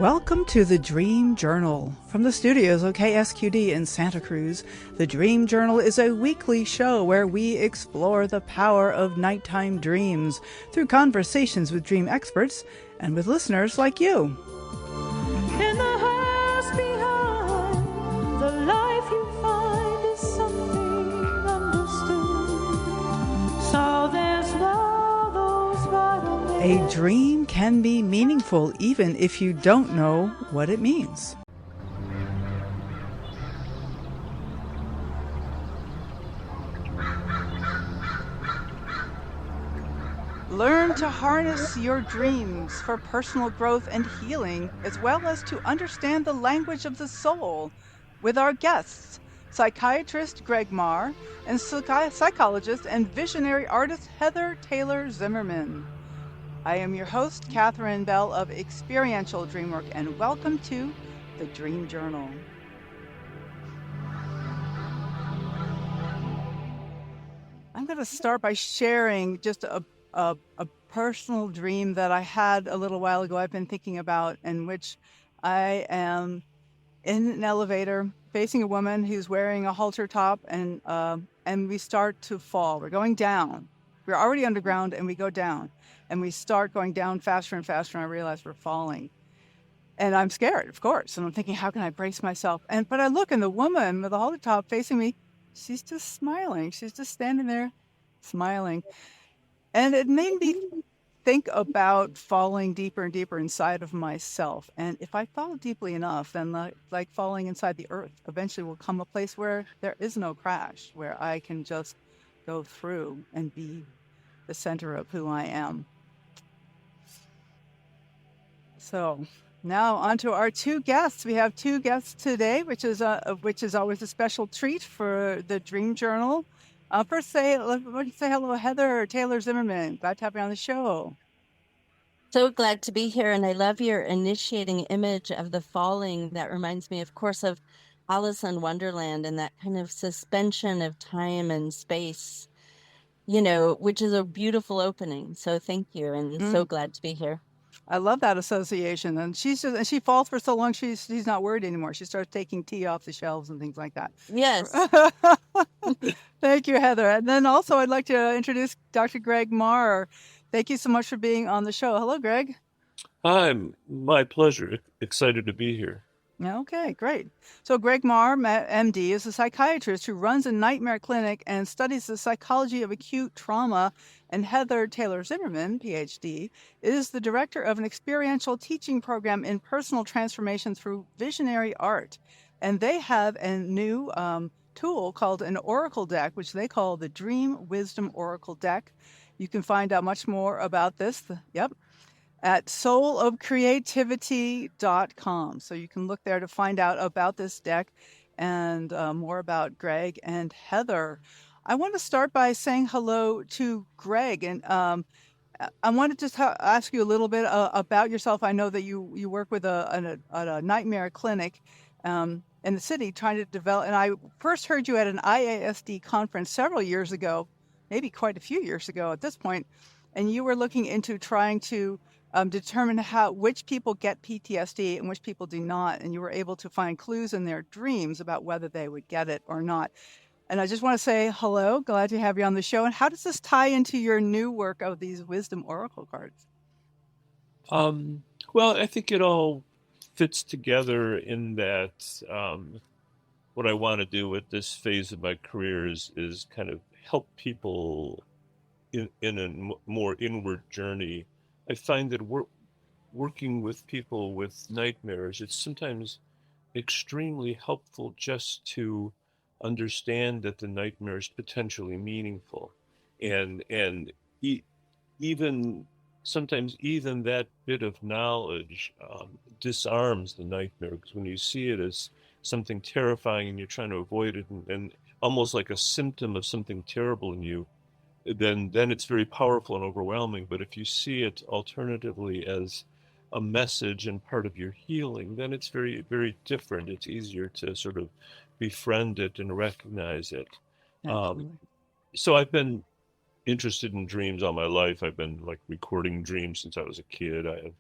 Welcome to the Dream Journal. From the studios of KSQD in Santa Cruz, the Dream Journal is a weekly show where we explore the power of nighttime dreams through conversations with dream experts and with listeners like you. In the house behind, the life you find is something understood. So there's no those vital A dream can be meaningful even if you don't know what it means. Learn to harness your dreams for personal growth and healing, as well as to understand the language of the soul with our guests, psychiatrist Greg Mahr and psychologist and visionary artist Heather Taylor-Zimmerman. I am your host, Katherine Bell of Experiential Dreamwork, and welcome to the Dream Journal. I'm going to start by sharing just a personal dream that I had a little while ago I've been thinking about, in which I am in an elevator facing a woman who's wearing a halter top, and we start to fall. We're going down. We're already underground, and we go down. And we start going down faster and faster, and I realize we're falling. And I'm scared, of course. And I'm thinking, how can I brace myself? But I look, and the woman with the halter top facing me, she's just smiling. She's just standing there smiling. And it made me think about falling deeper and deeper inside of myself. And if I fall deeply enough, then like falling inside the earth, eventually will come a place where there is no crash, where I can just go through and be the center of who I am. So now on to our two guests. We have two guests today, which is always a special treat for the Dream Journal. First, say hello, Heather Taylor-Zimmerman. Glad to have you on the show. So glad to be here, and I love your initiating image of the falling. That reminds me, of course, of Alice in Wonderland and that kind of suspension of time and space, which is a beautiful opening. So thank you, and so glad to be here. I love that association. And she falls for so long, she's not worried anymore. She starts taking tea off the shelves and things like that. Yes. Thank you, Heather. And then also I'd like to introduce Dr. Greg Mahr. Thank you so much for being on the show. Hello, Greg. Hi, my pleasure. Excited to be here. Okay, great. So Greg Mahr, MD, is a psychiatrist who runs a nightmare clinic and studies the psychology of acute trauma. And Heather Taylor-Zimmerman, PhD, is the director of an experiential teaching program in personal transformation through visionary art. And they have a new tool called an Oracle deck, which they call the Dream Wisdom Oracle deck. You can find out much more about this. At soulofcreativity.com. So you can look there to find out about this deck and more about Greg and Heather. I want to start by saying hello to Greg. And I wanted to ask you a little bit about yourself. I know that you work with a nightmare clinic in the city trying to develop. And I first heard you at an IASD conference several years ago, maybe quite a few years ago at this point. And you were looking into trying to determine which people get PTSD and which people do not. And you were able to find clues in their dreams about whether they would get it or not. And I just want to say hello, glad to have you on the show. And how does this tie into your new work of these Wisdom Oracle cards? Well, I think it all fits together in that what I want to do with this phase of my career is kind of help people in a more inward journey. I find that working with people with nightmares, it's sometimes extremely helpful just to understand that the nightmare is potentially meaningful, and even sometimes even that bit of knowledge disarms the nightmare, because when you see it as something terrifying and you're trying to avoid it, and almost like a symptom of something terrible in you, then it's very powerful and overwhelming. But if you see it alternatively as a message and part of your healing, then it's very, very different. It's easier to sort of befriend it and recognize it. So I've been interested in dreams all my life. I've been like recording dreams since I was a kid. I have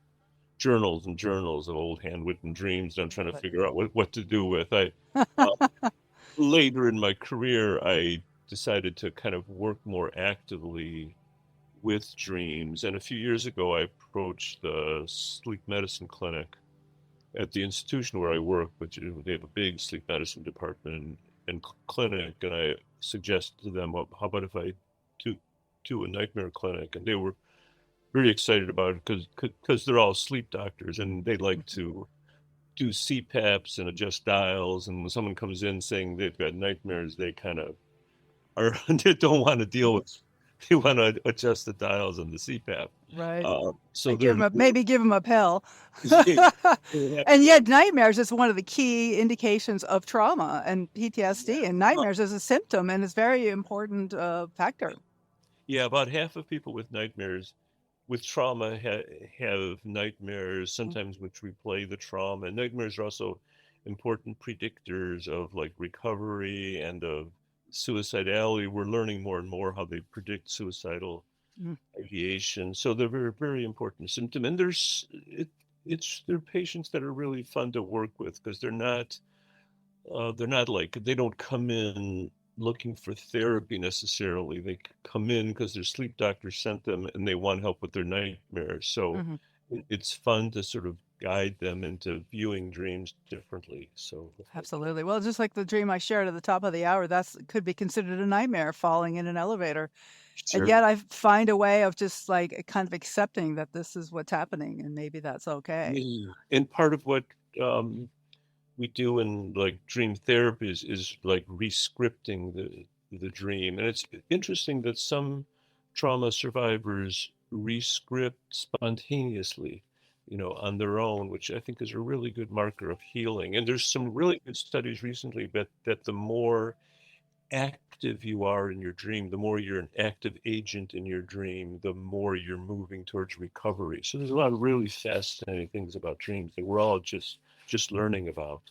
journals and journals of old handwritten dreams that I'm trying to But figure out what to do with. Uh, Later in my career, I decided to kind of work more actively with dreams. And a few years ago, I approached the sleep medicine clinic at the institution where I work, which they have a big sleep medicine department and clinic. And I suggested to them, well, how about if I do a nightmare clinic? And they were very excited about it because they're all sleep doctors and they like to do CPAPs and adjust dials. And when someone comes in saying they've got nightmares, they kind of are they don't want to deal with. They want to adjust the dials on the CPAP. right. So Maybe give them a pill. they have, And yet nightmares is one of the key indications of trauma and PTSD, and uh, nightmares is a symptom and it's very important factor. yeah, about half of people with nightmares with trauma have nightmares, sometimes which replay the trauma. And nightmares are also important predictors of like recovery and of suicidality. We're learning more and more how they predict suicidal Mm. ideation. So they're very, very important symptom. And they're patients that are really fun to work with because they're not like they don't come in looking for therapy necessarily. They come in because their sleep doctor sent them and they want help with their nightmares. So Mhm. it's fun to sort of guide them into viewing dreams differently. So Absolutely. Well, just like the dream I shared at the top of the hour, that's could be considered a nightmare, falling in an elevator. And sure. yet I find a way of just like kind of accepting that this is what's happening and maybe that's okay. Yeah. And part of what um, we do in like dream therapy is like rescripting the dream. And it's interesting that some trauma survivors rescript spontaneously, on their own, which I think is a really good marker of healing. And there's some really good studies recently that the more active you are in your dream, the more you're an active agent in your dream, the more you're moving towards recovery. So there's a lot of really fascinating things about dreams that we're all just learning about.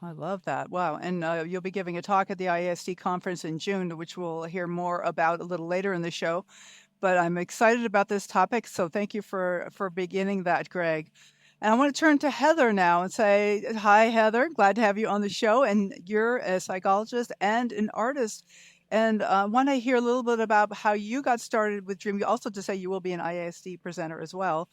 I love that. Wow. And you'll be giving a talk at the IASD conference in June, which we'll hear more about a little later in the show. But I'm excited about this topic. So thank you for beginning that, Greg. And I want to turn to Heather now and say, hi, Heather. Glad to have you on the show. And you're a psychologist and an artist. And I want to hear a little bit about how you got started with Dream. Also, to say you will be an IASD presenter as well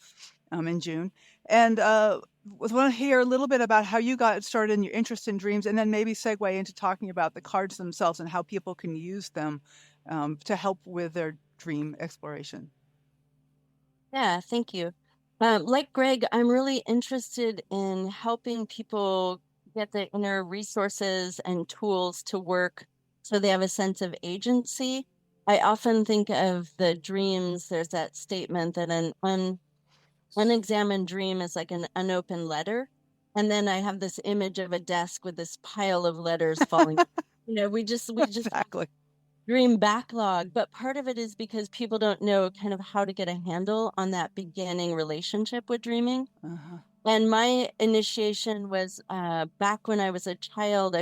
in June. And want to hear a little bit about how you got started in your interest in dreams, and then maybe segue into talking about the cards themselves and how people can use them to help with their dream exploration. Yeah, thank you. Like Greg, I'm really interested in helping people get the inner resources and tools to work so they have a sense of agency. I often think of the dreams. There's that statement that an unexamined dream is like an unopened letter. And then I have this image of a desk with this pile of letters falling. We just Exactly. dream backlog, but part of it is because people don't know kind of how to get a handle on that beginning relationship with dreaming. Uh-huh. And my initiation was back when I was a child.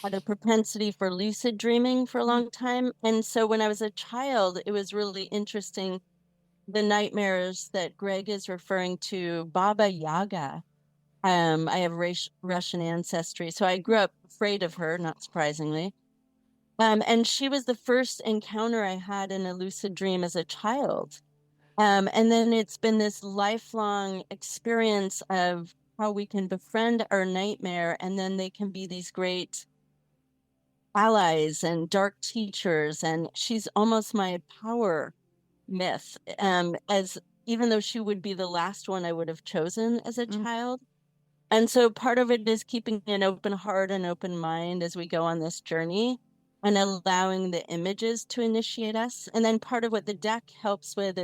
Had a propensity for lucid dreaming for a long time. And so when I was a child, it was really interesting. The nightmares that Greg is referring to, Baba Yaga. I have Russian ancestry, so I grew up afraid of her, not surprisingly. And she was the first encounter I had in a lucid dream as a child. And then it's been this lifelong experience of how we can befriend our nightmare, and then they can be these great allies and dark teachers. And she's almost my power myth, as even though she would be the last one I would have chosen as a Mm. child. And so part of it is keeping an open heart and open mind as we go on this journey and allowing the images to initiate us. And then part of what the deck helps with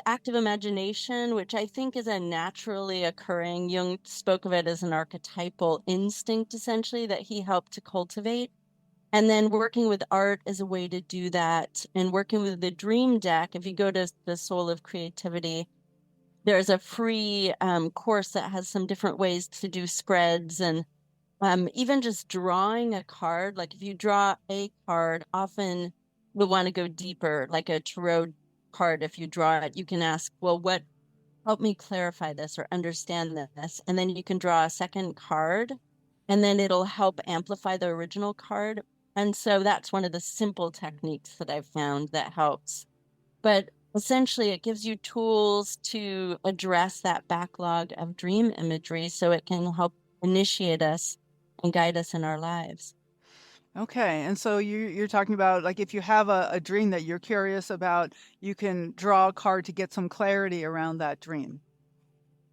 active imagination, which I think is a naturally occurring. Jung spoke of it as an archetypal instinct, essentially, that he helped to cultivate. And then working with art is a way to do that. And working with the dream deck, if you go to the Soul of Creativity, there's a free course that has some different ways to do spreads, and even just drawing a card. Like if you draw a card, often you'll want to go deeper, like a tarot card. If you draw it, you can ask, well, what help me clarify this or understand this. And then you can draw a second card, and then it'll help amplify the original card. And so that's one of the simple techniques that I've found that helps. But essentially, it gives you tools to address that backlog of dream imagery so it can help initiate us and guide us in our lives. Okay, and so you're talking about, like, if you have a dream that you're curious about, you can draw a card to get some clarity around that dream.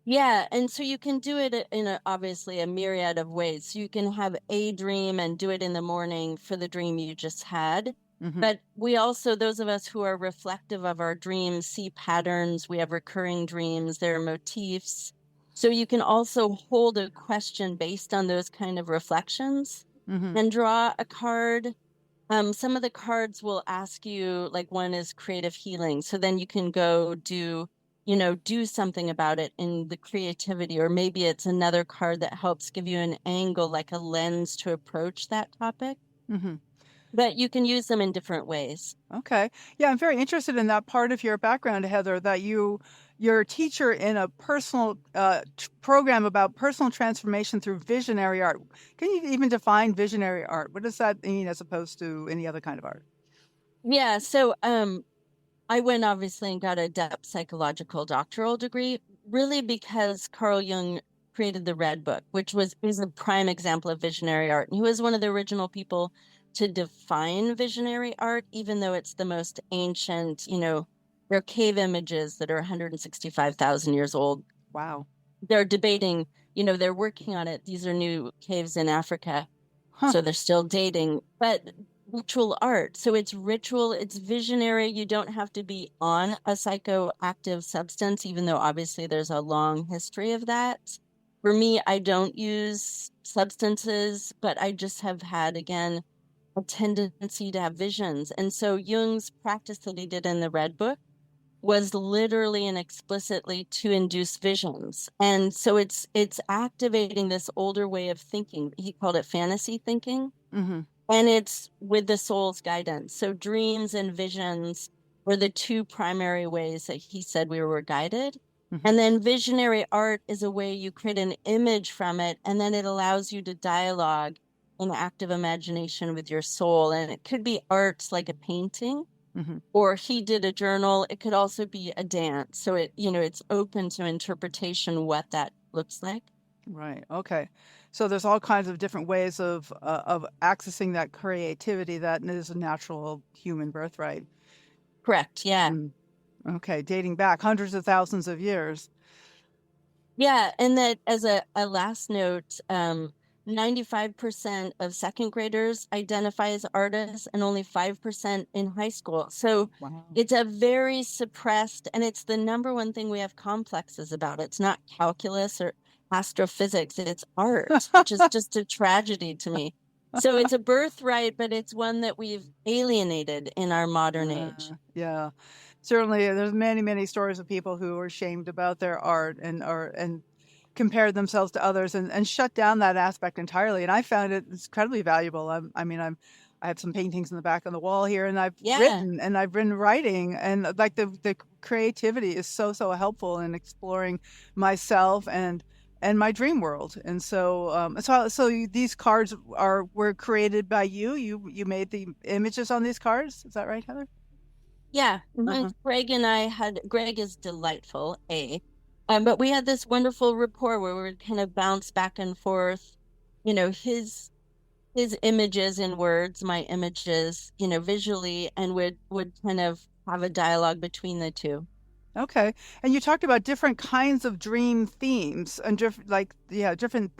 Yeah, and so you can do it in obviously a myriad of ways. So you can have a dream and do it in the morning for the dream you just had. Mm-hmm. But we also, those of us who are reflective of our dreams, see patterns. We have recurring dreams, there are motifs. So you can also hold a question based on those kind of reflections Mm-hmm. and draw a card. Some of the cards will ask you, like one is creative healing. So then you can go do something about it in the creativity, or maybe it's another card that helps give you an angle, like a lens to approach that topic. Mm-hmm. But you can use them in different ways. Okay. Yeah, I'm very interested in that part of your background, Heather, that you're a teacher in a personal program about personal transformation through visionary art. Can you even define visionary art? What does that mean as opposed to any other kind of art? Yeah, so I went obviously and got a depth psychological doctoral degree, really because Carl Jung created the Red Book, which is a prime example of visionary art. And he was one of the original people to define visionary art, even though it's the most ancient, there are cave images that are 165,000 years old. Wow. They're debating, they're working on it. These are new caves in Africa. Huh. So they're still dating, but ritual art. So it's ritual, it's visionary. You don't have to be on a psychoactive substance, even though obviously there's a long history of that. For me, I don't use substances, but I just have had, again, a tendency to have visions. And so Jung's practice that he did in the Red Book was literally and explicitly to induce visions. And so it's activating this older way of thinking. He called it fantasy thinking. Mm-hmm. And it's with the soul's guidance. So dreams and visions were the two primary ways that he said we were guided. Mm-hmm. And then visionary art is a way you create an image from it, and then it allows you to dialogue in active imagination with your soul. And it could be art like a painting, Mm-hmm. or he did a journal. It could also be a dance. So it's open to interpretation what that looks like. Right. Okay. So there's all kinds of different ways of accessing that creativity that is a natural human birthright. Correct. Yeah. Okay. Dating back hundreds of thousands of years. Yeah. And that as a last note, 95% of second graders identify as artists and only 5% in high school. So Wow. It's a very suppressed, and it's the number one thing we have complexes about. It's not calculus or astrophysics, it's art, which is just a tragedy to me. So it's a birthright, but it's one that we've alienated in our modern age. Yeah. Certainly, there's many, many stories of people who are ashamed about their art and compared themselves to others and shut down that aspect entirely. And I found it incredibly valuable. I have some paintings in the back on the wall here, and I've been writing, and like the creativity is so helpful in exploring myself and my dream world. And so these cards were created by you. You made the images on these cards. Is that right, Heather? Yeah. Greg and I Greg is delightful, but we had this wonderful rapport where we would kind of bounce back and forth, his images in words, my images, visually, and would kind of have a dialogue between the two. Okay. And you talked about different kinds of dream themes and different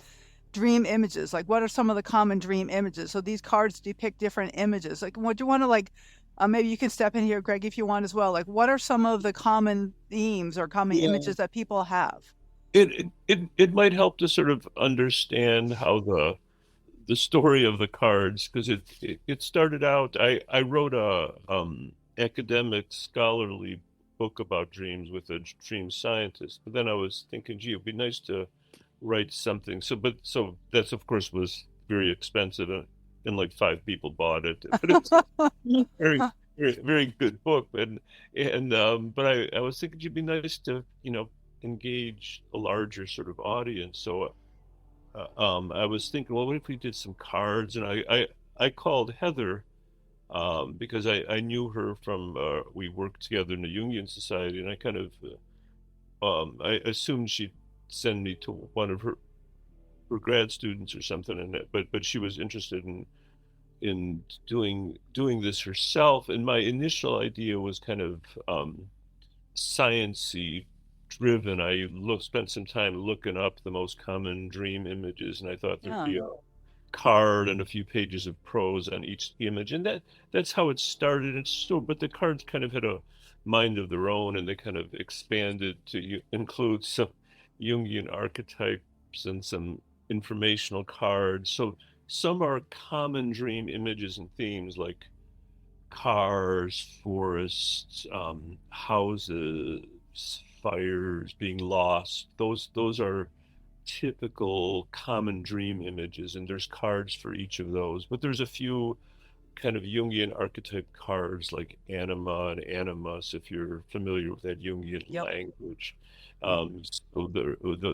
dream images. Like, what are some of the common dream images? So these cards depict different images. Like, what do you want to maybe you can step in here, Greg, if you want as well. Like, what are some of the common themes or common images that people have? It might help to sort of understand how the story of the cards, because it started out. I wrote a academic scholarly book about dreams with a dream scientist, but then I was thinking, gee, it'd be nice to write something. So that's of course was very expensive, and like 5 people bought it, but it's very, very, very good book. But I was thinking it'd be nice to engage a larger sort of audience. So I was thinking, well, what if we did some cards? And I called Heather because I knew her from we worked together in the Jungian Society, and I kind of I assumed she'd send me to one of her grad students or something, and but she was interested in doing this herself. And my initial idea was kind of sciencey driven. I spent some time looking up the most common dream images, and I thought there'd be a card and a few pages of prose on each image, and that's how it started. And so, but the cards kind of had a mind of their own, and they kind of expanded to include some Jungian archetypes and some informational cards. So some are common dream images and themes, like cars, forests, houses, fires, being lost. Those are typical common dream images, and there's cards for each of those. But there's a few kind of Jungian archetype cards, like anima and animus, if you're familiar with that Jungian language. So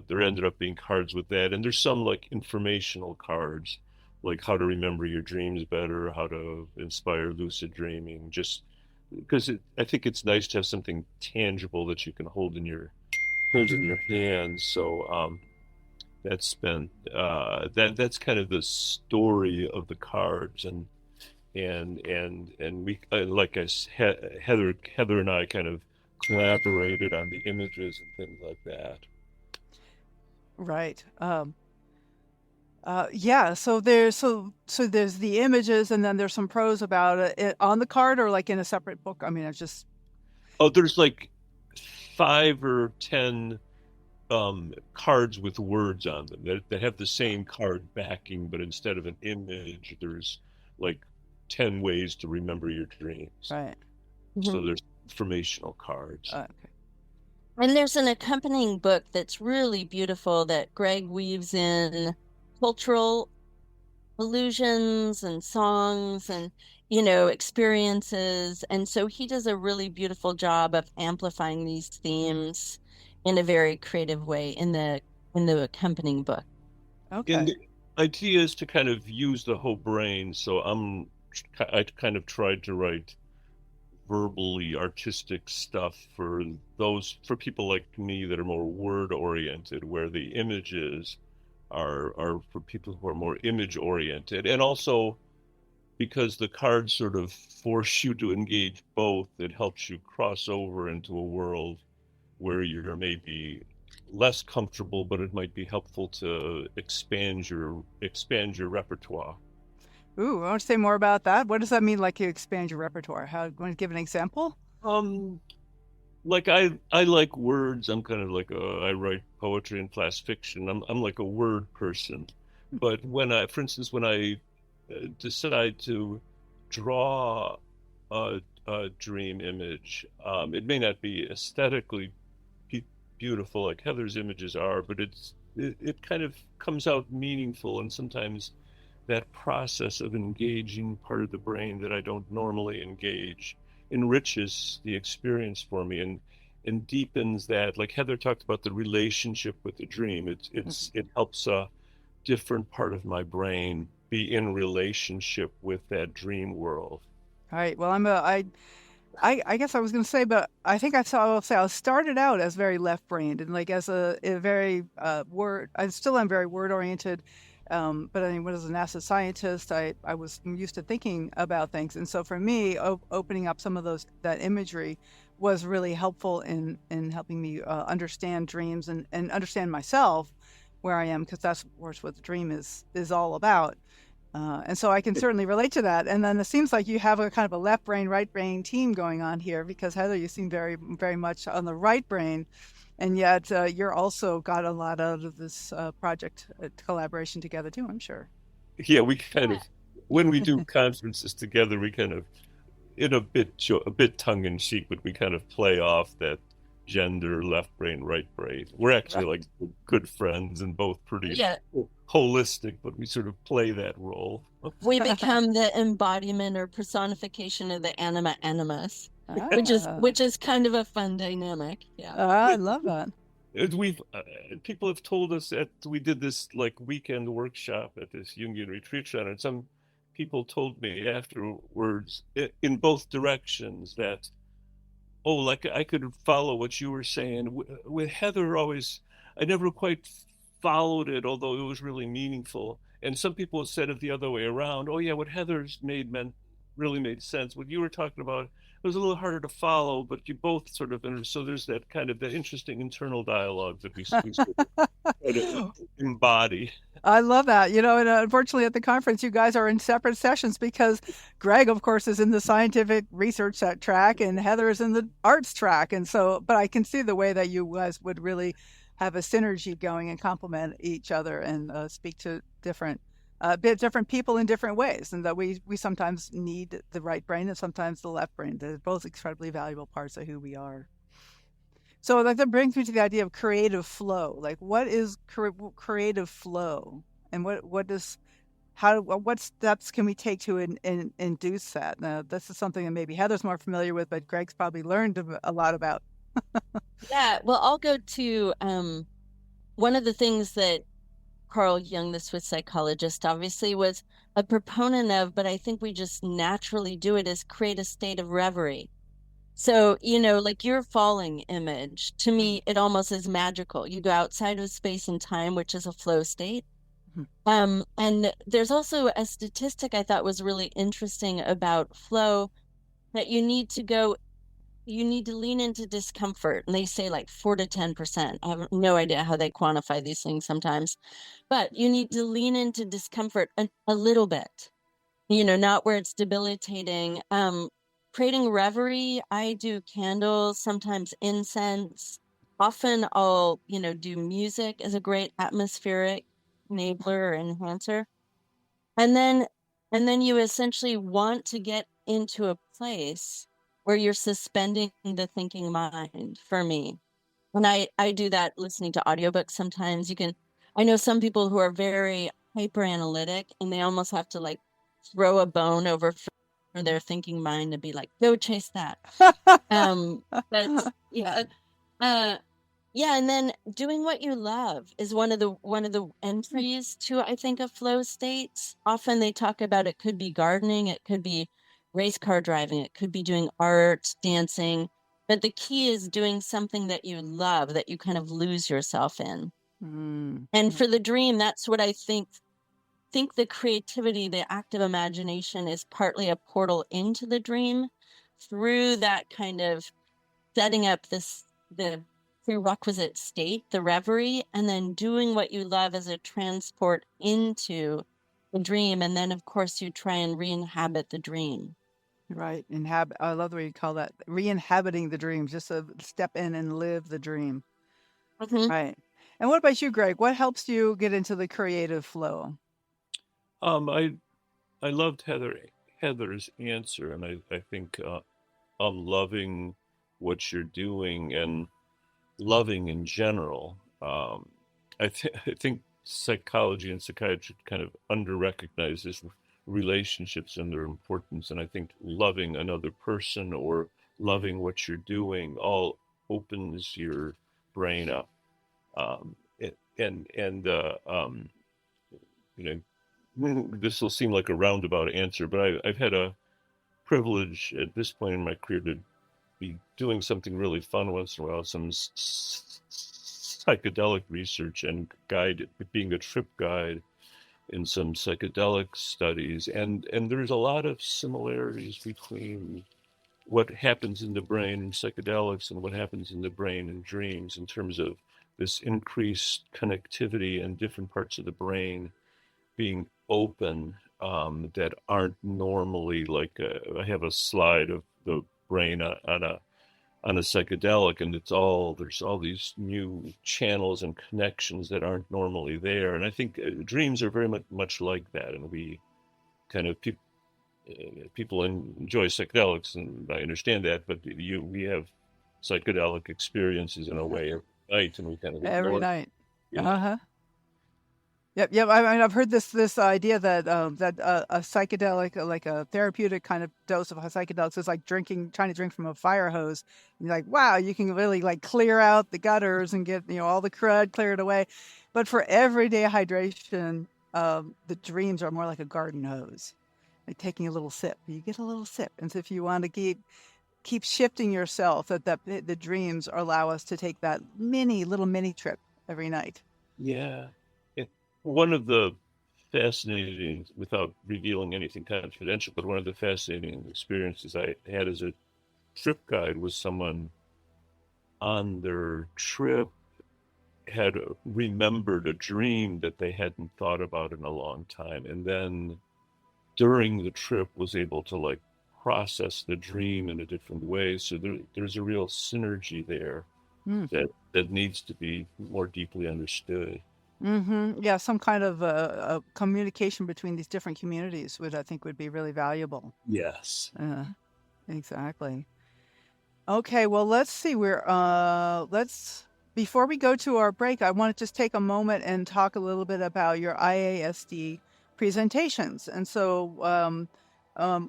there ended up being cards with that, and there's some like informational cards, like how to remember your dreams better, how to inspire lucid dreaming, just because I think it's nice to have something tangible that you can hold in your hands. So that's been that's kind of the story of the cards, and we like I said, Heather and I kind of collaborated on the images and things like that. Right. Yeah. So there's the images, and then there's some prose about it on the card, or like in a separate book. I mean, it's just. Oh, there's like 5 or 10 cards with words on them that have the same card backing, but instead of an image, there's like 10 ways to remember your dreams. Right. So there's informational cards. Okay. And there's an accompanying book that's really beautiful that Greg weaves in cultural allusions and songs and, experiences. And so he does a really beautiful job of amplifying these themes in a very creative way in the accompanying book. Okay. And the idea is to kind of use the whole brain. So I kind of tried to write verbally artistic stuff for people like me that are more word oriented, where the images are for people who are more image oriented. And also because the cards sort of force you to engage both, it helps you cross over into a world where you're maybe less comfortable, but it might be helpful to expand your repertoire. Ooh, I want to say more about that. What does that mean, like you expand your repertoire? Want to give an example? Like I like words. I'm kind of like I write poetry and fast fiction. I'm like a word person. But for instance, when I decide to draw a dream image, it may not be aesthetically beautiful like Heather's images are, but it kind of comes out meaningful, and sometimes that process of engaging part of the brain that I don't normally engage enriches the experience for me and deepens that. Like Heather talked about the relationship with the dream. It helps a different part of my brain be in relationship with that dream world. All right. Well, I guess I was going to say, but I think I started out as very left-brained, and like as a very I still am very word-oriented. But I mean, as an asset scientist, I was used to thinking about things, and so for me, opening up some of that imagery was really helpful in helping me understand dreams and understand myself, where I am, because that's of course what the dream is all about. And so I can certainly relate to that. And then it seems like you have a kind of a left brain, right brain team going on here, because Heather, you seem very, very much on the right brain. And yet you're also got a lot out of this project collaboration together too, I'm sure. Yeah, we kind of, when we do conferences together, we kind of, in a bit tongue in cheek, but we kind of play off that gender, left brain, right brain. We're actually like good friends and both pretty holistic, but we sort of play that role. We become the embodiment or personification of the anima animus, which is kind of a fun dynamic. Yeah. I love that. We've people have told us that we did this like weekend workshop at this Jungian retreat center, and some people told me afterwards in both directions that, oh, like I could follow what you were saying. With Heather, always, I never quite followed it, although it was really meaningful. And some people have said it the other way around. Oh, yeah, what Heather's made meant really made sense. What you were talking about, it was a little harder to follow, but you both sort of, so there's that kind of that interesting internal dialogue that we sort of try to embody. I love that. And unfortunately at the conference, you guys are in separate sessions because Greg, of course, is in the scientific research track and Heather is in the arts track. And so, but I can see the way that you guys would really have a synergy going and complement each other and speak to different people in different ways. And that we sometimes need the right brain and sometimes the left brain. They're both incredibly valuable parts of who we are. So that brings me to the idea of creative flow. Like, what is creative flow, and what steps can we take to induce that? Now, this is something that maybe Heather's more familiar with, but Greg's probably learned a lot about. Yeah, well, I'll go to one of the things that Carl Jung, the Swiss psychologist, obviously was a proponent of, but I think we just naturally do it, is create a state of reverie. So, like your falling image, to me, it almost is magical. You go outside of space and time, which is a flow state. And there's also a statistic I thought was really interesting about flow, that you need to lean into discomfort. And they say like 4 to 10%. I have no idea how they quantify these things sometimes, but you need to lean into discomfort a little bit, not where it's debilitating. Creating reverie, I do candles, sometimes incense. Often I'll, do music as a great atmospheric enabler or enhancer. And then you essentially want to get into a place where you're suspending the thinking mind, for me. And I do that listening to audiobooks sometimes. I know some people who are very hyper analytic and they almost have to like throw a bone over for their thinking mind to be like, go chase that. But yeah. Yeah, and then doing what you love is one of the entries to, I think, a flow states. Often they talk about, it could be gardening, it could be race car driving, it could be doing art, dancing. But the key is doing something that you love, that you kind of lose yourself in. And for the dream, that's what I think the creativity, the active imagination is partly a portal into the dream through that kind of setting up the prerequisite state, the reverie, and then doing what you love as a transport into the dream. And then, of course, you try and re-inhabit the dream. Right. I love the way you call that, re-inhabiting the dream, just to step in and live the dream. Right. And what about you, Greg? What helps you get into the creative flow? I loved Heather's answer, and I think I'm loving what you're doing and loving in general. I think psychology and psychiatry kind of under-recognize this relationships and their importance, and I think loving another person or loving what you're doing all opens your brain up. This will seem like a roundabout answer, but I've had a privilege at this point in my career to be doing something really fun once in a while, some psychedelic research and being a trip guide in some psychedelic studies. And there's a lot of similarities between what happens in the brain in psychedelics and what happens in the brain in dreams, in terms of this increased connectivity and different parts of the brain being open that aren't normally, like I have a slide of the brain on a psychedelic, and there's all these new channels and connections that aren't normally there. And I think dreams are very much like that, and we kind of people enjoy psychedelics, and I understand that, but we have psychedelic experiences in a way every night, and we kind of every night. Yep, yep. I mean, I've heard this idea that a psychedelic, like a therapeutic kind of dose of psychedelics, is like trying to drink from a fire hose. You're like, wow, you can really like clear out the gutters and get all the crud cleared away. But for everyday hydration, the dreams are more like a garden hose, like taking a little sip. You get a little sip, and so if you want to keep shifting yourself, that the dreams allow us to take that little mini trip every night. Yeah. One of the fascinating, without revealing anything confidential, but one of the fascinating experiences I had as a trip guide was someone on their trip had remembered a dream that they hadn't thought about in a long time, and then during the trip was able to like process the dream in a different way. So there's a real synergy there Mm. that needs to be more deeply understood. Yeah, some kind of a communication between these different communities I think would be really valuable. Yes. Exactly. Okay, well, let's see. Let's before we go to our break, I want to just take a moment and talk a little bit about your IASD presentations. And so,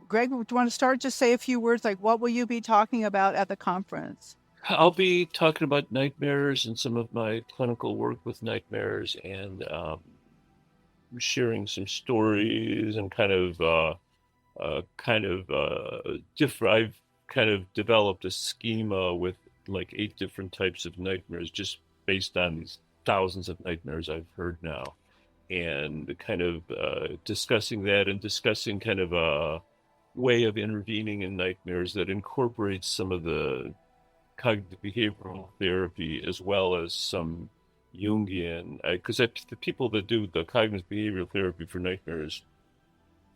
Greg, do you want to start? Just say a few words, like what will you be talking about at the conference? I'll be talking about nightmares and some of my clinical work with nightmares, and sharing some stories and different. I've kind of developed a schema with like 8 different types of nightmares, just based on these thousands of nightmares I've heard now, and kind of discussing that and discussing kind of a way of intervening in nightmares that incorporates some of the cognitive behavioral therapy as well as some Jungian, because the people that do the cognitive behavioral therapy for nightmares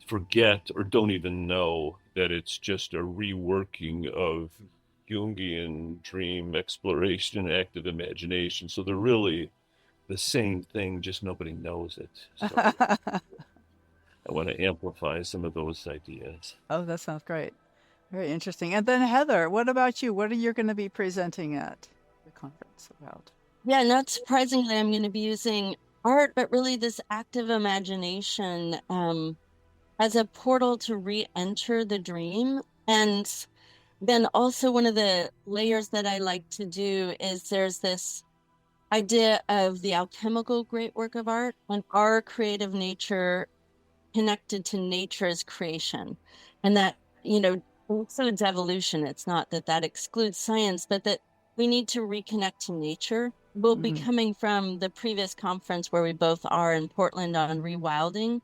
forget or don't even know that it's just a reworking of Jungian dream exploration and active imagination. So they're really the same thing, just nobody knows it. So I want to amplify some of those ideas. Oh, that sounds great. Very interesting. And then Heather, what about you? What are you going to be presenting at the conference about? Yeah, not surprisingly, I'm going to be using art, but really this active imagination as a portal to re-enter the dream. And then also one of the layers that I like to do is there's this idea of the alchemical great work of art and our creative nature connected to nature's creation. And that, includes evolution. It's not that that excludes science, but that we need to reconnect to nature. We'll be coming from the previous conference where we both are in Portland on rewilding.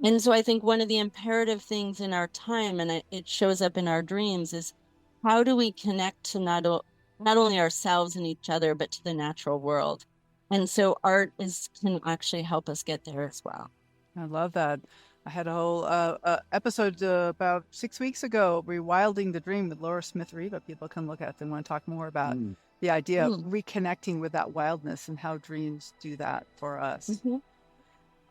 And so I think one of the imperative things in our time, and it shows up in our dreams, is how do we connect to not only ourselves and each other, but to the natural world? And so art can actually help us get there as well. I love that. I had a whole episode about 6 weeks ago, Rewilding the Dream with Laura Smith-Riva. People can look at and want to talk more about the idea of reconnecting with that wildness and how dreams do that for us.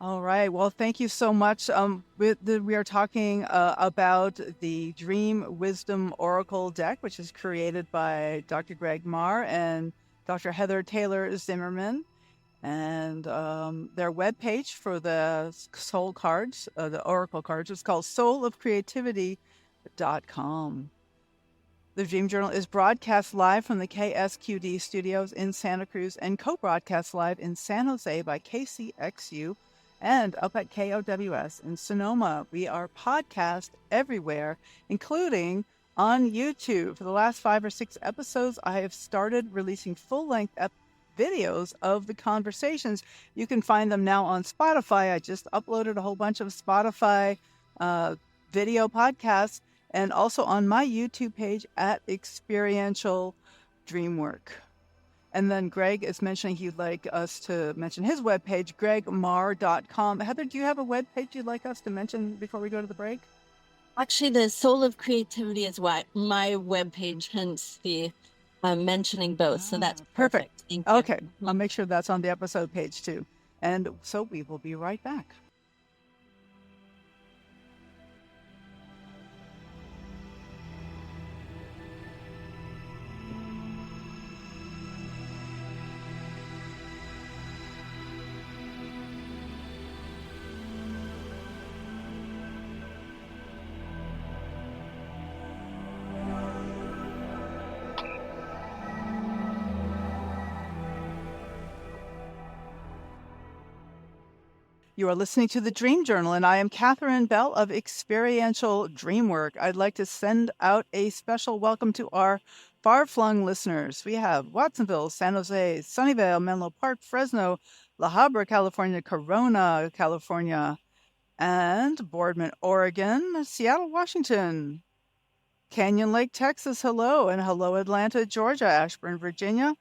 All right. Well, thank you so much. We are talking about the Dream Wisdom Oracle deck, which is created by Dr. Greg Mahr and Dr. Heather Taylor-Zimmerman. And their webpage for the soul cards, the oracle cards, is called soulofcreativity.com. The Dream Journal is broadcast live from the KSQD studios in Santa Cruz and co-broadcast live in San Jose by KCXU and up at KOWS in Sonoma. We are podcast everywhere, including on YouTube. For the last 5 or 6 episodes, I have started releasing full-length videos of the conversations. You can find them now on Spotify. I just uploaded a whole bunch of Spotify video podcasts, and also on my YouTube page at Experiential Dreamwork. And then Greg is mentioning he'd like us to mention his webpage, gregmahr.com. Heather, do you have a webpage you'd like us to mention before we go to the break? Actually, the Soul of Creativity is what my webpage, hence the mentioning both. So that's perfect. Thank you. Okay, I'll make sure that's on the episode page too. And so we will be right back. You are listening to the Dream Journal, and I am Katherine Bell of Experiential Dreamwork. I'd like to send out a special welcome to our far-flung listeners. We have Watsonville, San Jose, Sunnyvale, Menlo Park, Fresno, La Habra, California, Corona, California, and Boardman, Oregon, Seattle, Washington, Canyon Lake, Texas, hello, and hello, Atlanta, Georgia, Ashburn, Virginia.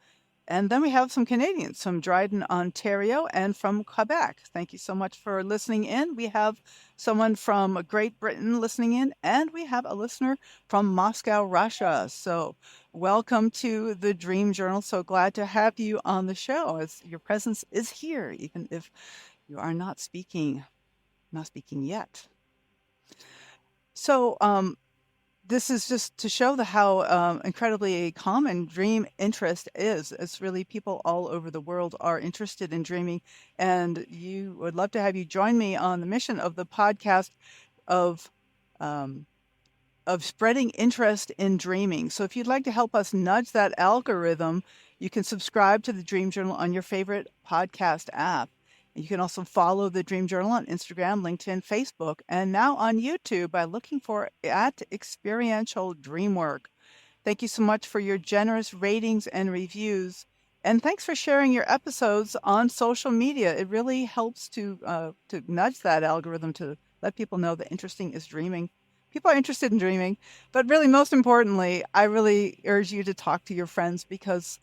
And then we have some Canadians from Dryden, Ontario, and from Quebec. Thank you so much for listening in. We have someone from Great Britain listening in, and we have a listener from Moscow, Russia. So welcome to the Dream Journal. So glad to have you on the show, as your presence is here, even if you are not speaking yet. So, this is just to show how incredibly common dream interest is. It's really people all over the world are interested in dreaming, and you would love to have you join me on the mission of the podcast of spreading interest in dreaming. So if you'd like to help us nudge that algorithm, you can subscribe to the Dream Journal on your favorite podcast app. You can also follow the Dream Journal on Instagram, LinkedIn, Facebook, and now on YouTube by looking for @Experiential Dreamwork. Thank you so much for your generous ratings and reviews. And thanks for sharing your episodes on social media. It really helps to nudge that algorithm to let people know that interesting is dreaming. People are interested in dreaming. But really, most importantly, I really urge you to talk to your friends, because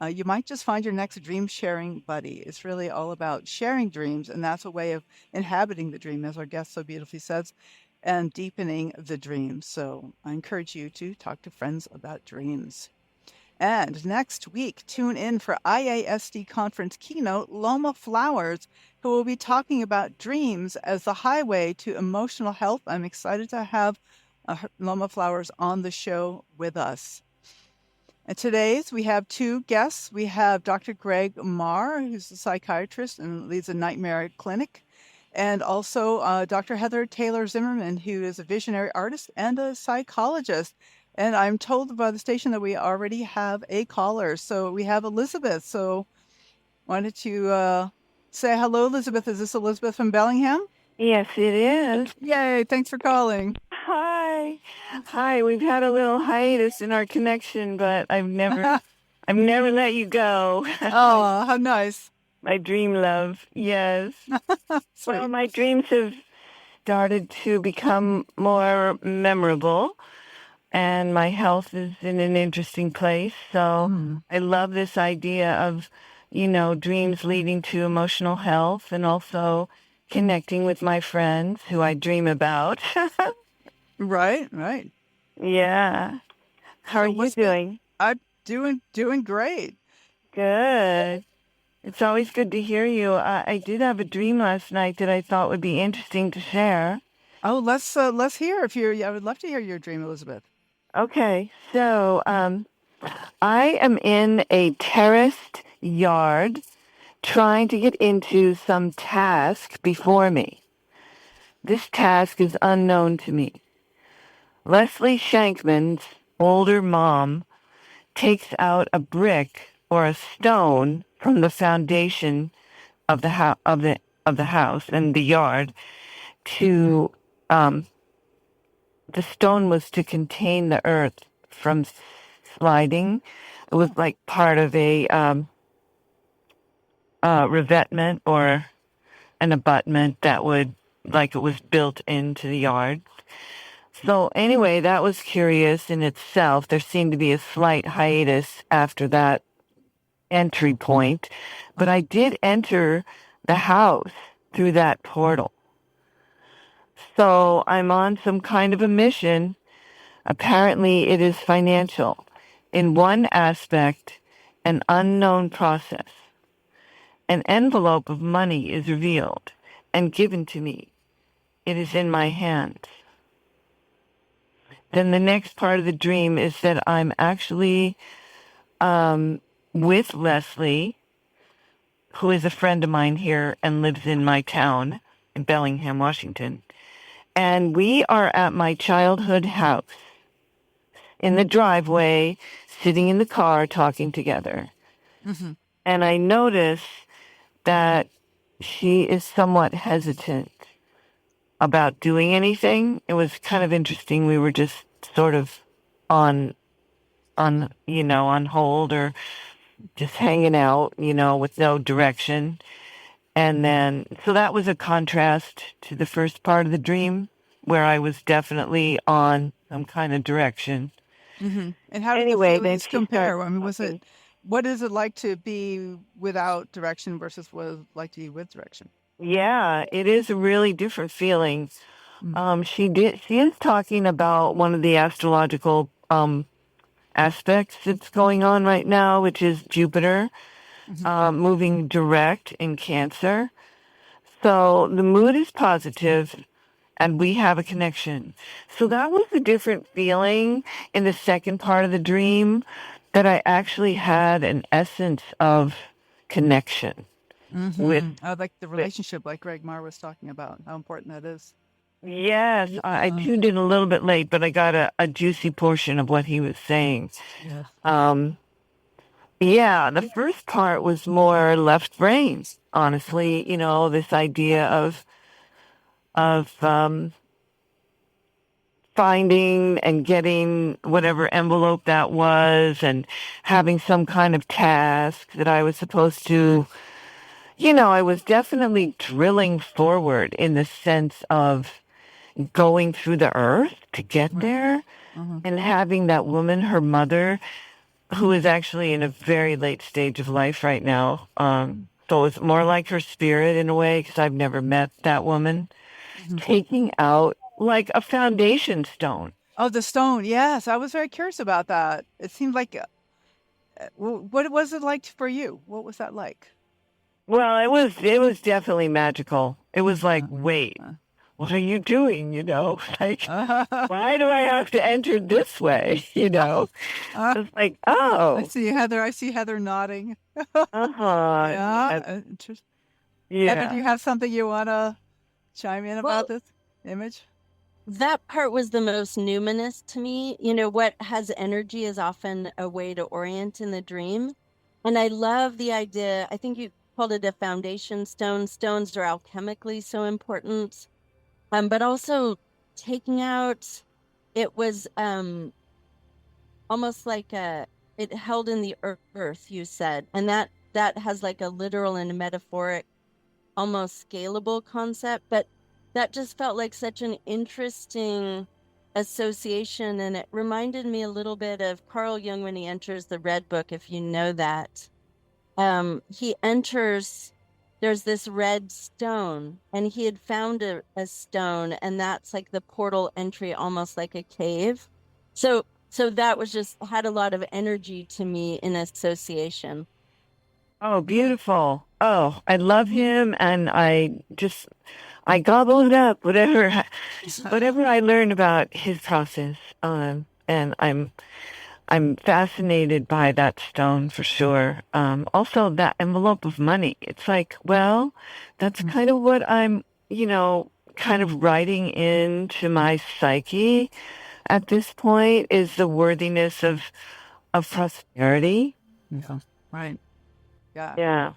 you might just find your next dream sharing buddy. It's really all about sharing dreams, and that's a way of inhabiting the dream, as our guest so beautifully says, and deepening the dream. So I encourage you to talk to friends about dreams. And next week, tune in for IASD conference keynote Loma Flowers, who will be talking about dreams as the highway to emotional health. I'm excited to have Loma Flowers on the show with us. And today's, we have two guests. We have Dr. Greg Mahr, who's a psychiatrist and leads a nightmare clinic, and also Dr. Heather Taylor-Zimmerman, who is a visionary artist and a psychologist. And I'm told by the station that we already have a caller. So we have Elizabeth. So why don't you say hello, Elizabeth? Is this Elizabeth from Bellingham? Yes, it is. Yay, thanks for calling. Hi. Hi, we've had a little hiatus in our connection, but I've never let you go. Oh, how nice. My dream love, yes. Sweet. Well, my dreams have started to become more memorable, and my health is in an interesting place. So I love this idea of, dreams leading to emotional health, and also connecting with my friends who I dream about. Right. Yeah. How are you doing? I'm doing great. Good. It's always good to hear you. I did have a dream last night that I thought would be interesting to share. Oh, let's hear I would love to hear your dream, Elizabeth. Okay. So, I am in a terraced yard trying to get into some task before me. This task is unknown to me. Leslie Shankman's older mom takes out a brick or a stone from the foundation of the house and the yard to the stone was to contain the earth from sliding. It was like part of a revetment or an abutment that would, like, it was built into the yard. So anyway, that was curious in itself. There seemed to be a slight hiatus after that entry point, but I did enter the house through that portal. So I'm on some kind of a mission. Apparently it is financial. In one aspect, an unknown process. An envelope of money is revealed and given to me. It is in my hands. Then the next part of the dream is that I'm actually with Leslie, who is a friend of mine here and lives in my town in Bellingham, Washington. And we are at my childhood house in the driveway, sitting in the car, talking together. Mm-hmm. And I notice that she is somewhat hesitant about doing anything. It was kind of interesting. We were just sort of on on hold or just hanging out, with no direction. And then, so that was a contrast to the first part of the dream where I was definitely on some kind of direction. And how did the Anyway, then feelings she started compare? I mean, talking. what is it like to be without direction versus what it's like to be with direction? Yeah, it is a really different feeling. Mm. She is talking about one of the astrological aspects that's going on right now, which is Jupiter moving direct in Cancer. So the mood is positive and we have a connection. So that was a different feeling in the second part of the dream, that I actually had an essence of connection with. I like the relationship, like Greg Mahr was talking about, how important that is. Yes, I tuned in a little bit late, but I got a juicy portion of what he was saying. Yes. Yeah, the first part was more left brain, honestly. This idea of finding and getting whatever envelope that was, and having some kind of task that I was supposed to. I was definitely drilling forward in the sense of going through the earth to get there, and having that woman, her mother, who is actually in a very late stage of life right now. So it's more like her spirit in a way, because I've never met that woman, taking out like a foundation stone. Oh, the stone. Yes, I was very curious about that. It seemed like, what was it like for you? What was that like? Well, it was definitely magical. It was like, wait, what are you doing? Like, why do I have to enter this way? It's like, I oh, see Heather. I see Heather nodding. yeah, Interesting. Heather, do you yeah. have something you want to chime in about Well, this image? that part was the most numinous to me. What has energy is often a way to orient in the dream. And I love the idea. I think you called it a foundation stone. Stones are alchemically so important. But also taking out, it was almost like it held in the earth, you said. And that has like a literal and metaphoric, almost scalable concept, but that just felt like such an interesting association. And it reminded me a little bit of Carl Jung when he enters the Red Book, if you know that. He enters, there's this red stone, and he had found a stone, and that's like the portal entry, almost like a cave. So that was just had a lot of energy to me in association. Oh, beautiful. Oh, I love him, and I gobble it up, whatever I learn about his process. And I'm fascinated by that stone for sure. Also that envelope of money. It's like, well, that's kind of what I'm, kind of writing into my psyche at this point, is the worthiness of prosperity. Yeah. Right. Yeah. Yeah.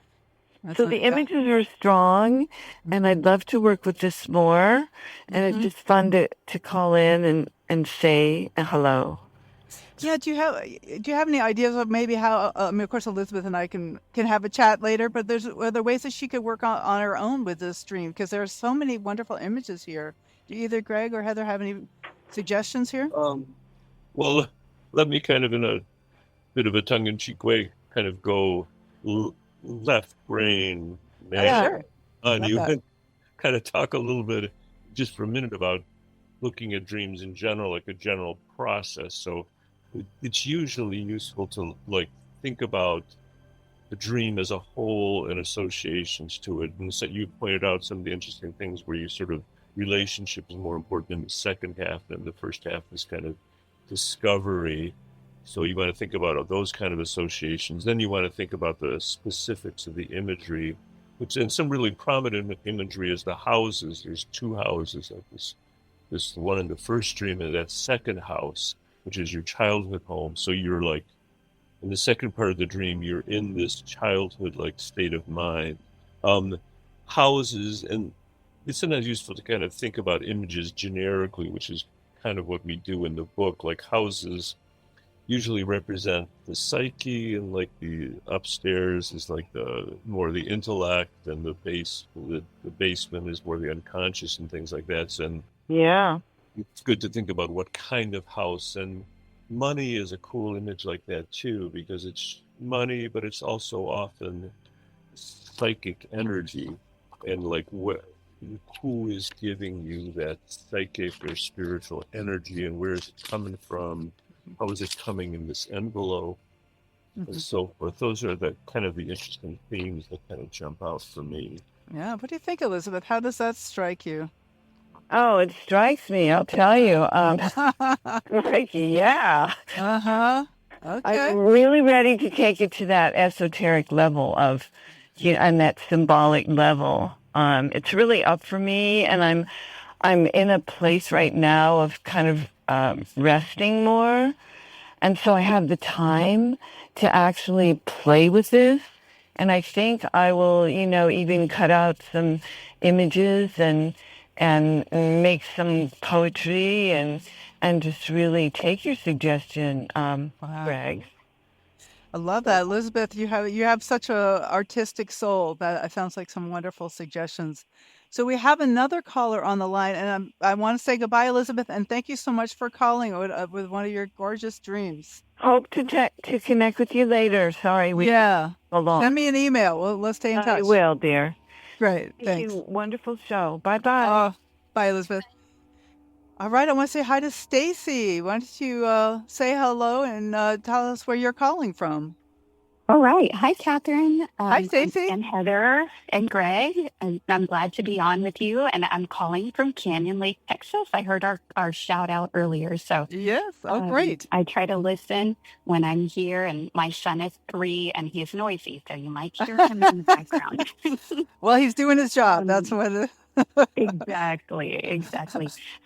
That's So the images are strong, and I'd love to work with this more. And it's just fun to call in and say hello. Yeah. Do you have any ideas of maybe how? I mean, of course, Elizabeth and I can have a chat later. But are there ways that she could work on her own with this stream? Because there are so many wonderful images here. Do either Greg or Heather have any suggestions here? Well, let me kind of, in a bit of a tongue-in-cheek way, kind of go left brain Sure. on Love you, that. and kind of talk a little bit, just for a minute, about looking at dreams in general, like a general process. So it's usually useful to like think about the dream as a whole and associations to it. And so you pointed out some of the interesting things where you sort of relationship is more important in the second half than the first half is kind of discovery. So you want to think about those kind of associations. Then you want to think about the specifics of the imagery, which in some really prominent imagery is the houses. There's two houses, like this one in the first dream and that second house, which is your childhood home. So you're like, in the second part of the dream, you're in this childhood like state of mind. houses, and it's sometimes useful to kind of think about images generically, which is kind of what we do in the book. Like houses usually represent the psyche, and like the upstairs is like the more the intellect, and the basement is more the unconscious and things like that. And Yeah. it's good to think about what kind of house, and money is a cool image like that too, because it's money, but it's also often psychic energy, and like who is giving you that psychic or spiritual energy, and where is it coming from? How is it coming in this envelope, and so forth? Those are the kind of the interesting themes that kind of jump out for me. Yeah. What do you think, Elizabeth? How does that strike you? Oh, it strikes me, I'll tell you. Like, yeah. Uh-huh. Okay. I'm really ready to take it to that esoteric level of, and that symbolic level. It's really up for me, and I'm in a place right now of kind of resting more, and so I have the time to actually play with this. And I think I will, even cut out some images and make some poetry and just really take your suggestion, Wow. Greg. I love that. Elizabeth, you have such a artistic soul. That sounds like some wonderful suggestions. So we have another caller on the line, and I want to say goodbye, Elizabeth, and thank you so much for calling with one of your gorgeous dreams. Hope to connect with you later. Sorry, we Yeah. so long. Send me an email. Well, let's stay in touch. I will, dear. Great. Thank Thanks. you. Wonderful show. Bye-bye. Bye, Elizabeth. All right. I want to say hi to Stacy. Why don't you say hello and tell us where you're calling from? All right. Hi, Catherine. Hi, Stacy. And Heather and Greg. And I'm glad to be on with you. And I'm calling from Canyon Lake, Texas. I heard our shout out earlier. So Yes. Oh, great. I try to listen when I'm here. And my son is 3 and he's noisy. So you might hear him in the background. Well, he's doing his job. That's what. Exactly.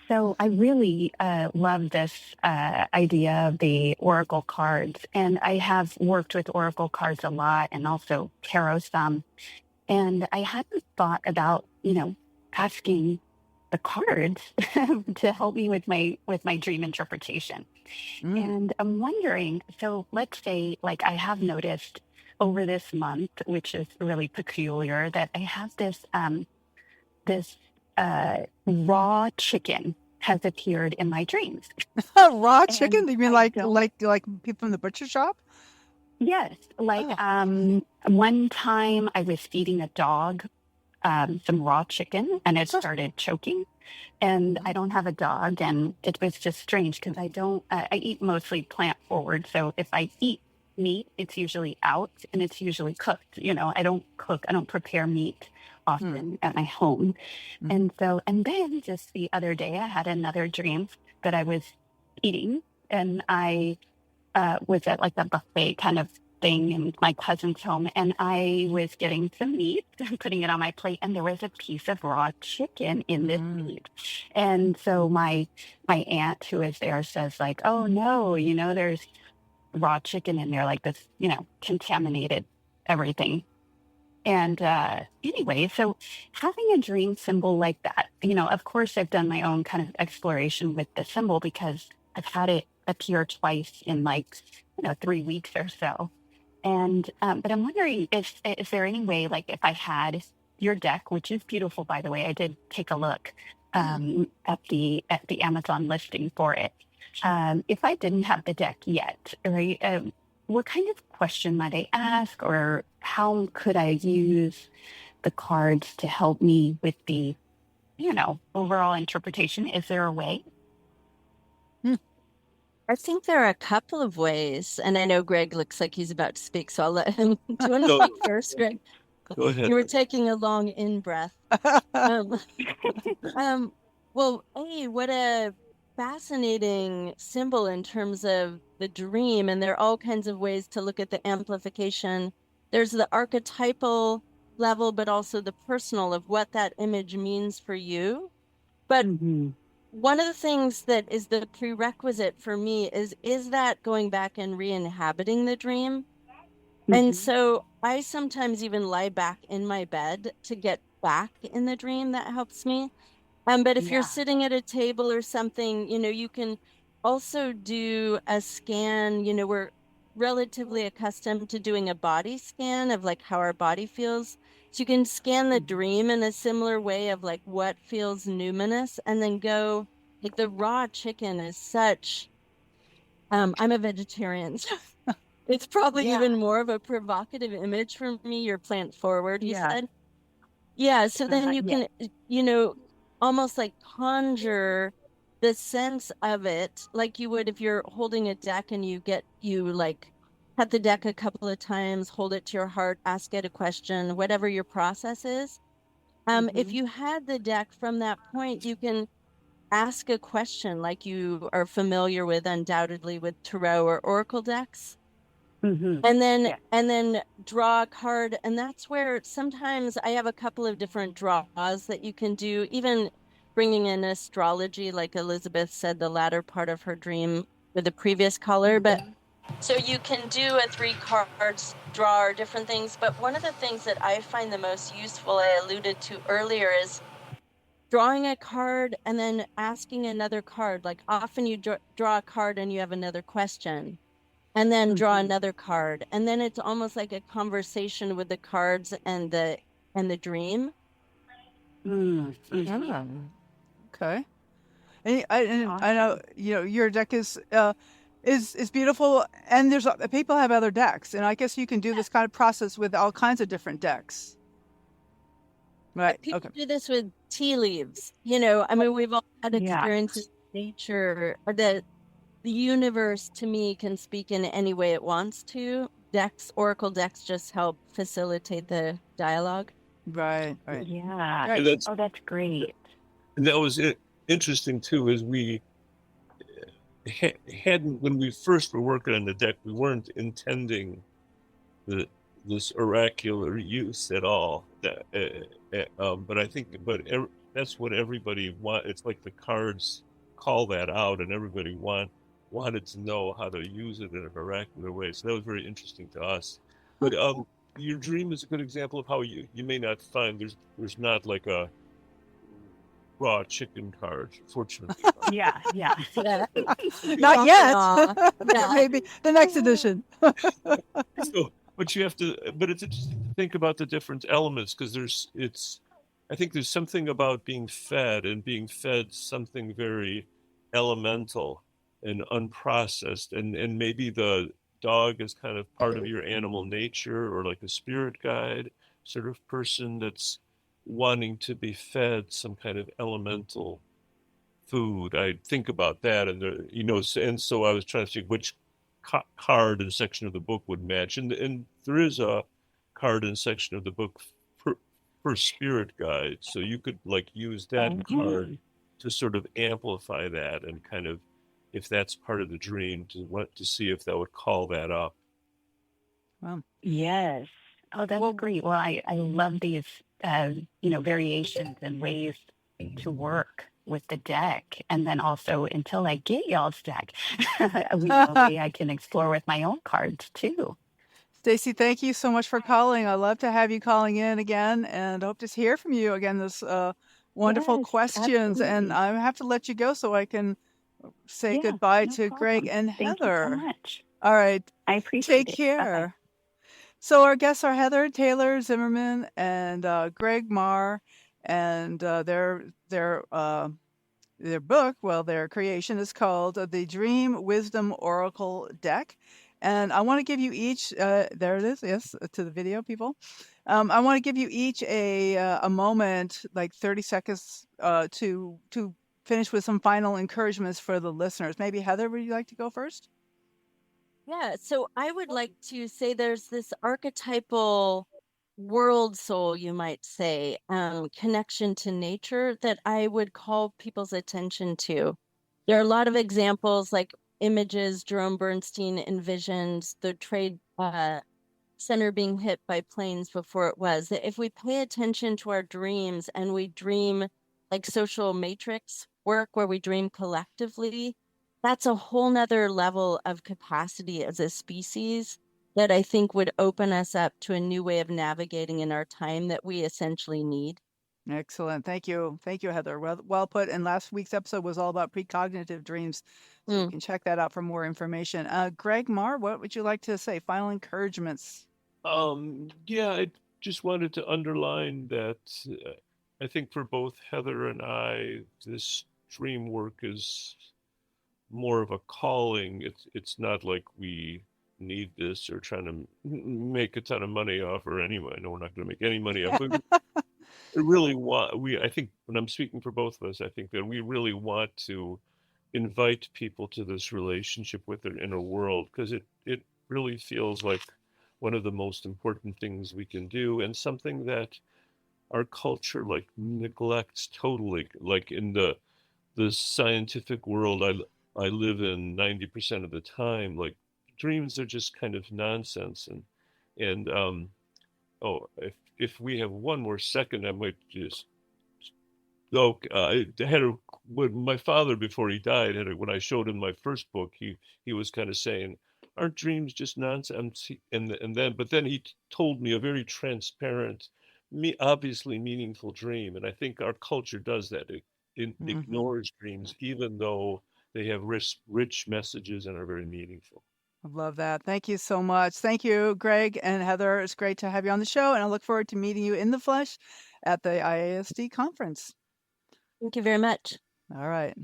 So I really love this idea of the oracle cards. And I have worked with oracle cards a lot and also tarot some. And I hadn't thought about, asking the cards to help me with my dream interpretation. And I'm wondering, so let's say like I have noticed over this month, which is really peculiar, that I have this raw chicken has appeared in my dreams. Raw chicken? You mean like people from the butcher shop? Yes. One time I was feeding a dog some raw chicken and it started choking. And I don't have a dog, and it was just strange because I eat mostly plant forward. So if I eat meat, it's usually out and it's usually cooked. I don't cook, I don't prepare meat often at my home. And then just the other day, I had another dream that I was eating, and I was at like a buffet kind of thing in my cousin's home, and I was getting some meat and putting it on my plate, and there was a piece of raw chicken in this meat. And so my aunt who is there says like, oh no, there's raw chicken in there, like this, contaminated everything. And anyway, so having a dream symbol like that, of course, I've done my own kind of exploration with the symbol because I've had it appear twice in 3 weeks or so. And but I'm wondering, is there any way, like if I had your deck, which is beautiful, by the way, I did take a look at the Amazon listing for it. If I didn't have the deck yet, right? What kind of question might I ask, or how could I use the cards to help me with the, overall interpretation? Is there a way? I think there are a couple of ways, and I know Greg looks like he's about to speak, so I'll let him. Do you want to speak first, Greg? Go ahead. You were taking a long in-breath. Well, what a fascinating symbol in terms of the dream, and there are all kinds of ways to look at the amplification. There's the archetypal level, but also the personal of what that image means for you. But one of the things that is the prerequisite for me is that going back and re-inhabiting the dream. And so I sometimes even lie back in my bed to get back in the dream. That helps me. But if you're Yeah. sitting at a table or something, you can also do a scan. We're relatively accustomed to doing a body scan of like how our body feels. So you can scan the dream in a similar way of like what feels numinous and then go like the raw chicken is such, I'm a vegetarian. So it's probably Yeah. even more of a provocative image for me. You're plant forward, you Yeah. said. Yeah, so then you Yeah. can, almost like conjure the sense of it, like you would if you're holding a deck and you like cut the deck a couple of times, hold it to your heart, ask it a question, whatever your process is. If you had the deck from that point, you can ask a question like you are familiar with undoubtedly with tarot or oracle decks. Mm-hmm. And then Yeah. and then draw a card, and that's where sometimes I have a couple of different draws that you can do, even bringing in astrology, like Elizabeth said, the latter part of her dream with the previous caller. But so you can do a 3 cards draw or different things. But one of the things that I find the most useful, I alluded to earlier, is drawing a card and then asking another card. Like often you draw a card and you have another question and then draw another card, and then it's almost like a conversation with the cards and the dream. Okay. And I know your deck is beautiful, and there's people have other decks, and I guess you can do this kind of process with all kinds of different decks. Right. People Okay. do this with tea leaves. I mean, we've all had Yeah. experiences in nature, or the universe to me can speak in any way it wants to. Oracle decks just help facilitate the dialogue. Right. Right. Yeah. And that's Oh, that's great. and that was interesting too, as we hadn't when we first were working on the deck, we weren't intending this oracular use at all. But I think, that's what everybody want. It's like the cards call that out, and everybody wanted to know how to use it in an oracular way. So that was very interesting to us. But your dream is a good example of how you may not find there's not like a raw chicken card, fortunately. Yeah. Yeah. Not yet. Yeah. Maybe the next edition. So, but it's interesting to think about the different elements, because I think there's something about being fed something very elemental and unprocessed, and maybe the dog is kind of part of your animal nature, or like a spirit guide sort of person that's wanting to be fed some kind of elemental food. I think about that, and so I was trying to see which card and section of the book would match, and there is a card and section of the book for spirit guide, so you could like use that card to sort of amplify that, and kind of, if that's part of the dream, to see if that would call that up. Wow. Yes. Oh, that's great. Well, I love these, variations and ways to work with the deck. And then also, until I get y'all's deck, a way I can explore with my own cards too. Stacy, thank you so much for calling. I love to have you calling in again, and hope to hear from you again. This wonderful Yes, questions, and absolutely. I have to let you go so I can say Yeah, goodbye no to Greg problem. and Thank you so Heather. much. All right, I appreciate take it. Bye-bye. care. So our guests are Heather Taylor-Zimmerman and Greg Mahr, and their book, their creation is called The Dream Wisdom Oracle Deck. And I want to give you each, there it is, yes, to the video people. I want to give you each a moment, like 30 seconds, to finish with some final encouragements for the listeners. Maybe Heather, would you like to go first? Yeah, so I would like to say there's this archetypal world soul, you might say, connection to nature that I would call people's attention to. There are a lot of examples, like images Jerome Bernstein envisioned the trade center being hit by planes before it was. That if we pay attention to our dreams and we dream like social matrix work where we dream collectively, that's a whole nother level of capacity as a species that I think would open us up to a new way of navigating in our time that we essentially need. Excellent. Thank you. Thank you, Heather. Well put. And last week's episode was all about precognitive dreams. So you can check that out for more information. Greg Mahr, what would you like to say? Final encouragements. Yeah, I just wanted to underline that I think for both Heather and I, this dream work is more of a calling. It's not like we need this or trying to make a ton of money off, or anyway, I know we're not going to make any money off. But really I think when I'm speaking for both of us, I think that we really want to invite people to this relationship with their inner world, because it really feels like one of the most important things we can do, and something that our culture like neglects totally. Like in the scientific world I live in 90% of the time, like dreams are just kind of nonsense. And oh, if we have one more second, I might just. Oh, I had when my father, before he died, when I showed him my first book, he was kind of saying, "Aren't dreams just nonsense?" But then he told me a very transparent, obviously meaningful dream, and I think our culture does that. It ignores dreams, even though they have rich messages and are very meaningful. I love that. Thank you so much. Thank you, Greg and Heather. It's great to have you on the show, and I look forward to meeting you in the flesh at the IASD conference. Thank you very much. All right.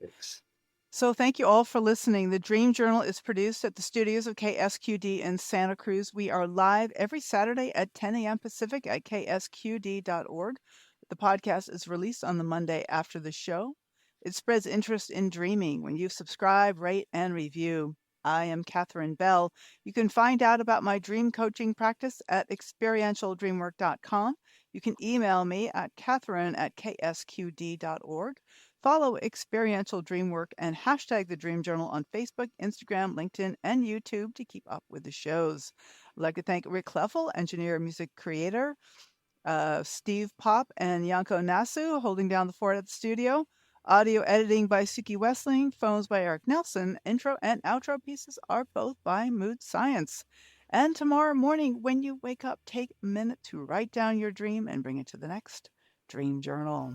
Thanks. So thank you all for listening. The Dream Journal is produced at the studios of KSQD in Santa Cruz. We are live every Saturday at 10 a.m. Pacific at ksqd.org. The podcast is released on the Monday after the show. It spreads interest in dreaming when you subscribe, rate, and review. I am Katherine Bell. You can find out about my dream coaching practice at experientialdreamwork.com. You can email me at katherine@ksqd.org. Follow Experiential Dreamwork and hashtag the Dream Journal on Facebook, Instagram, LinkedIn, and YouTube to keep up with the shows. I'd like to thank Rick Kleffel, engineer, music creator, Steve Pop and Yanko Nasu holding down the fort at the studio. Audio editing by Suki Westling, phones by Eric Nelson. Intro and outro pieces are both by Mood Science. And tomorrow morning, when you wake up, take a minute to write down your dream and bring it to the next Dream Journal.